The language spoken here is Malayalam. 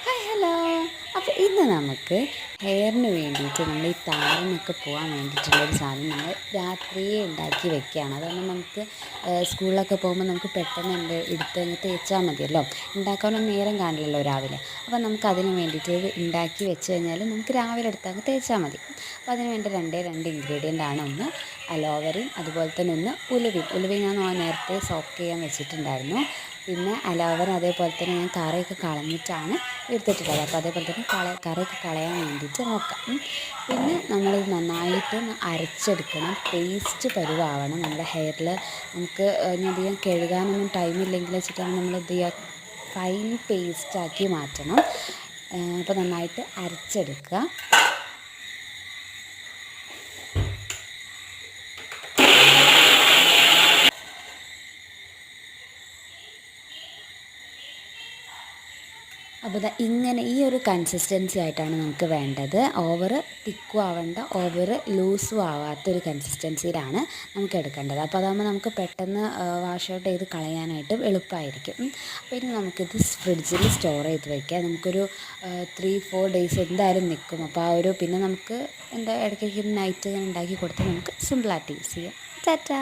Hi hello. അപ്പോൾ ഇന്ന് നമുക്ക് ഹെയറിന് വേണ്ടിയിട്ട് നമ്മൾ ഈ താരനൊക്കെ പോകാൻ വേണ്ടിയിട്ടുള്ളൊരു സാധനം നമ്മൾ രാത്രിയേ ഉണ്ടാക്കി വെക്കുകയാണ്. അതുകൊണ്ട് നമുക്ക് സ്കൂളിലൊക്കെ പോകുമ്പോൾ നമുക്ക് പെട്ടെന്ന് എടുത്ത് അങ്ങ് തേച്ചാൽ മതിയല്ലോ. ഉണ്ടാക്കാനൊന്നും നേരം കാണില്ലല്ലോ രാവിലെ. അപ്പോൾ നമുക്ക് അതിന് വേണ്ടിയിട്ട് ഇത് ഉണ്ടാക്കി വെച്ച് കഴിഞ്ഞാൽ നമുക്ക് രാവിലെ എടുത്ത് അങ്ങ് തേച്ചാൽ മതി. അപ്പോൾ അതിന് വേണ്ട രണ്ട് ഇൻഗ്രീഡിയൻ്റ് ആണ്. ഒന്ന് അലോവരയും അതുപോലെ തന്നെ ഒന്ന് ഉലുവയും ഞാൻ നേരത്തെ സോക്ക് ചെയ്യാൻ വെച്ചിട്ടുണ്ടായിരുന്നു. പിന്നെ അലോവര അതേപോലെ തന്നെ ഞാൻ കറയൊക്കെ കളഞ്ഞിട്ടാണ് എടുത്തിട്ടുള്ളത്. അപ്പോൾ അതേപോലെ തന്നെ കറയൊക്കെ കളയാൻ വേണ്ടിയിട്ട് നോക്കാം. പിന്നെ നമ്മളിത് നന്നായിട്ട് അരച്ചെടുക്കണം. പേസ്റ്റ് പരുവാവണം നമ്മുടെ ഹെയറിൽ. നമുക്ക് ഇനി അധികം കഴുകാനൊന്നും ടൈമില്ലെങ്കിൽ വെച്ചിട്ടാണ് നമ്മളെന്ത് ചെയ്യുക, ഫൈൻ പേസ്റ്റാക്കി മാറ്റണം. അപ്പോൾ നന്നായിട്ട് അരച്ചെടുക്കുക. അപ്പോൾ ഇങ്ങനെ ഈ ഒരു കൺസിസ്റ്റൻസി ആയിട്ടാണ് നമുക്ക് വേണ്ടത്. ഓവർ തിക്കും ആവേണ്ട, ഓവർ ലൂസും ആവാത്തൊരു കൺസിസ്റ്റൻസിയിലാണ് നമുക്ക് എടുക്കേണ്ടത്. അപ്പോൾ അതാകുമ്പോൾ നമുക്ക് പെട്ടെന്ന് വാഷ് ഔട്ട് ചെയ്ത് കളയാനായിട്ട് എളുപ്പമായിരിക്കും. അപ്പോൾ ഇനി നമുക്കിത് ഫ്രിഡ്ജിൽ സ്റ്റോർ ചെയ്ത് വയ്ക്കാം. നമുക്കൊരു 3-4 ഡേയ്സ് എന്തായാലും നിൽക്കും. അപ്പോൾ ആ ഒരു പിന്നെ നമുക്ക് ഇടയ്ക്കിടയ്ക്ക് നൈറ്റ് ഉണ്ടാക്കി കൊടുത്താൽ നമുക്ക് സിമ്പിളായിട്ട് യൂസ് ചെയ്യാം. ടാറ്റാ.